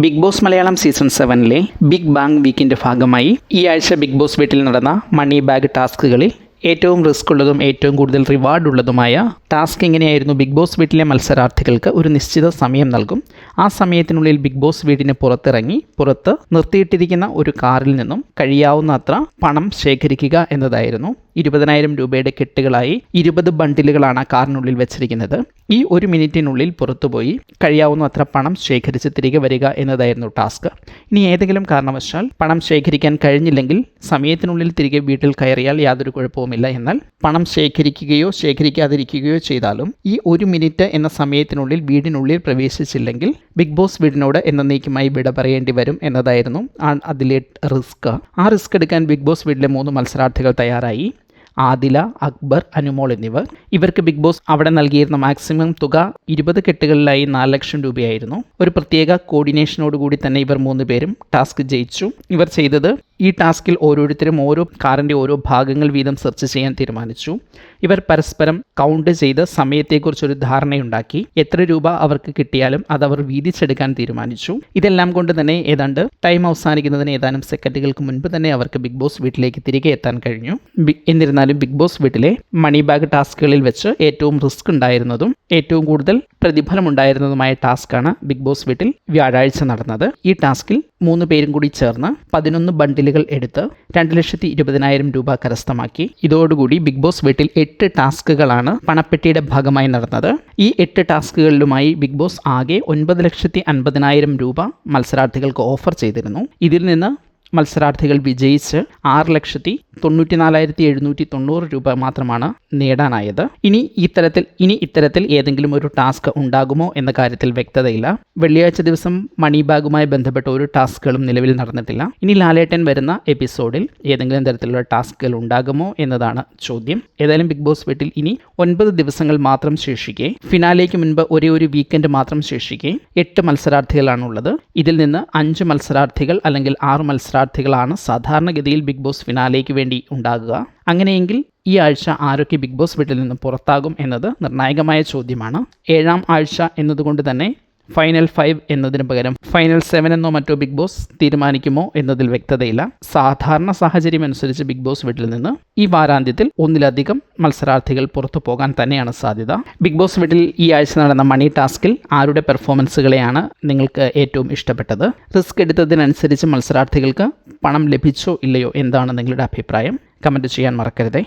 Big Boss Malayalam season 7-ലെ big bang വീക്കിൻ്റെ ഭാഗമായി ഈ ആഴ്ച ബിഗ് ബോസ് വീട്ടിൽ നടന്ന മണി ബാഗ് ടാസ്കുകളിൽ ഏറ്റവും റിസ്ക് ഉള്ളതും ഏറ്റവും കൂടുതൽ റിവാർഡ് ഉള്ളതുമായ ടാസ്ക് എങ്ങനെയായിരുന്നു? ബിഗ് ബോസ് വീട്ടിലെ മത്സരാർത്ഥികൾക്ക് ഒരു നിശ്ചിത സമയം നൽകും. ആ സമയത്തിനുള്ളിൽ ബിഗ് ബോസ് വീടിന് പുറത്തിറങ്ങി പുറത്ത് നിർത്തിയിട്ടിരിക്കുന്ന ഒരു കാറിൽ നിന്നും കഴിയാവുന്നത്ര പണം ശേഖരിക്കുക എന്നതായിരുന്നു. 20,000 രൂപയുടെ കെട്ടുകളായി 20 ബണ്ടിലുകളാണ് കാറിനുള്ളിൽ വെച്ചിരിക്കുന്നത്. ഈ 1 മിനിറ്റിനുള്ളിൽ പുറത്തുപോയി കഴിയാവുന്നത്ര പണം ശേഖരിച്ച് തിരികെ വരിക എന്നതായിരുന്നു ടാസ്ക്. ഇനി ഏതെങ്കിലും കാരണവശാൽ പണം ശേഖരിക്കാൻ കഴിഞ്ഞില്ലെങ്കിൽ സമയത്തിനുള്ളിൽ തിരികെ വീട്ടിൽ കയറിയാൽ യാതൊരു കുഴപ്പവുമില്ല. എന്നാൽ പണം ശേഖരിക്കുകയോ ശേഖരിക്കാതിരിക്കുകയോ ചെയ്താലും ഈ 1 മിനിറ്റ് എന്ന സമയത്തിനുള്ളിൽ വീടിനുള്ളിൽ പ്രവേശിച്ചില്ലെങ്കിൽ ബിഗ് ബോസ് വീടിനോട് എന്നേക്കുമായി വിട പറയേണ്ടി വരും എന്നതായിരുന്നു അതിലെ റിസ്ക്. ആ റിസ്ക് എടുക്കാൻ ബിഗ് ബോസ് വീട്ടിലെ 3 മത്സരാർത്ഥികൾ തയ്യാറായി. ആദില, അക്ബർ, അനുമോൾ എന്നിവർ. ഇവർക്ക് ബിഗ് ബോസ് അവിടെ നൽകിയിരുന്ന മാക്സിമം തുക 20 കെട്ടുകളിലായി 4 ലക്ഷം രൂപയായിരുന്നു. ഒരു പ്രത്യേക കോർഡിനേഷനോടുകൂടി തന്നെ ഇവർ 3 പേരും ടാസ്ക് ജയിച്ചു. ഇവർ ചെയ്തത് ഈ ടാസ്കിൽ ഓരോരുത്തരും ഓരോ കാറിൻ്റെ ഓരോ ഭാഗങ്ങൾ വീതം സെർച്ച് ചെയ്യാൻ തീരുമാനിച്ചു. ഇവർ പരസ്പരം കൗണ്ട് ചെയ്ത് സമയത്തെക്കുറിച്ചൊരു ധാരണയുണ്ടാക്കി. എത്ര രൂപ അവർക്ക് കിട്ടിയാലും അതവർ വീതിച്ചെടുക്കാൻ തീരുമാനിച്ചു. ഇതെല്ലാം കൊണ്ട് തന്നെ ഏതാണ്ട് ടൈം അവസാനിക്കുന്നതിന് ഏതാനും സെക്കൻഡുകൾക്ക് മുൻപ് തന്നെ അവർക്ക് ബിഗ് ബോസ് വീട്ടിലേക്ക് തിരികെ എത്താൻ കഴിഞ്ഞു. എന്നിരുന്നാലും ബിഗ് ബോസ് വീട്ടിലെ മണി ബാഗ് ടാസ്കുകളിൽ വെച്ച് ഏറ്റവും റിസ്ക് ഉണ്ടായിരുന്നതും ഏറ്റവും കൂടുതൽ പ്രതിഫലം ഉണ്ടായിരുന്നതുമായ ടാസ്ക്കാണ് ബിഗ് ബോസ് വീട്ടിൽ വ്യാഴാഴ്ച നടന്നത്. ഈ ടാസ്കിൽ 3 പേരും കൂടി ചേർന്ന് 11 ബണ്ടിലുകൾ എടുത്ത് 2,20,000 രൂപ കരസ്ഥമാക്കി. ഇതോടുകൂടി ബിഗ് ബോസ് വീട്ടിൽ 8 ടാസ്കുകളാണ് പണപ്പെട്ടിയുടെ ഭാഗമായി നടന്നത്. ഈ 8 ടാസ്കുകളിലുമായി ബിഗ് ബോസ് ആകെ 9,50,000 രൂപ മത്സരാർത്ഥികൾക്ക് ഓഫർ ചെയ്തിരുന്നു. ഇതിൽ നിന്ന് മത്സരാർത്ഥികൾ വിജയിച്ച് 6,94,790 രൂപ മാത്രമാണ് നേടാനായത്. ഇനി ഇത്തരത്തിൽ ഏതെങ്കിലും ഒരു ടാസ്ക് ഉണ്ടാകുമോ എന്ന കാര്യത്തിൽ വ്യക്തതയില്ല. വെള്ളിയാഴ്ച ദിവസം മണി ബാഗുമായി ബന്ധപ്പെട്ട ഒരു ടാസ്കുകളും നിലവിൽ നടന്നിട്ടില്ല. ഇനി ലാലേട്ടൻ വരുന്ന എപ്പിസോഡിൽ ഏതെങ്കിലും തരത്തിലുള്ള ടാസ്കുകൾ ഉണ്ടാകുമോ എന്നതാണ് ചോദ്യം. ഏതായാലും ബിഗ് ബോസ് വീട്ടിൽ ഇനി 9 ദിവസങ്ങൾ മാത്രം ശേഷിക്കെ, ഫിനാലേക്ക് മുൻപ് ഒരേ ഒരു വീക്കെൻഡ് മാത്രം ശേഷിക്കെ 8 മത്സരാർത്ഥികളാണുള്ളത്. ഇതിൽ നിന്ന് 5 മത്സരാർത്ഥികൾ അല്ലെങ്കിൽ 6 മത്സരാർത്ഥികളാണ് സാധാരണഗതിയിൽ ബിഗ് ബോസ് ഫിനാലേക്ക് വേണ്ടി ഉണ്ടാകുക. അങ്ങനെയെങ്കിൽ ഈ ആഴ്ച ആരൊക്കെ ബിഗ് ബോസ് വീട്ടിൽ നിന്ന് പുറത്താകും എന്നത് നിർണായകമായ ചോദ്യമാണ്. 7ാം ആഴ്ച എന്നതുകൊണ്ട് തന്നെ ഫൈനൽ 5 എന്നതിന് പകരം ഫൈനൽ 7 എന്നോ മറ്റോ ബിഗ് ബോസ് തീരുമാനിക്കുമോ എന്നതിൽ വ്യക്തതയില്ല. സാധാരണ സാഹചര്യം അനുസരിച്ച് ബിഗ് ബോസ് വീട്ടിൽ നിന്ന് ഈ വാരാന്ത്യത്തിൽ 1-ലധികം മത്സരാർത്ഥികൾ പുറത്തു പോകാൻ തന്നെയാണ് സാധ്യത. ബിഗ് ബോസ് വീട്ടിൽ ഈ ആഴ്ച നടന്ന മണി ടാസ്കിൽ ആരുടെ പെർഫോമൻസുകളെയാണ് നിങ്ങൾക്ക് ഏറ്റവും ഇഷ്ടപ്പെട്ടത്? റിസ്ക് എടുത്തതിനനുസരിച്ച് മത്സരാർത്ഥികൾക്ക് പണം ലഭിച്ചോ ഇല്ലയോ? എന്താണ് നിങ്ങളുടെ അഭിപ്രായം? കമൻറ്റ് ചെയ്യാൻ മറക്കരുതേ.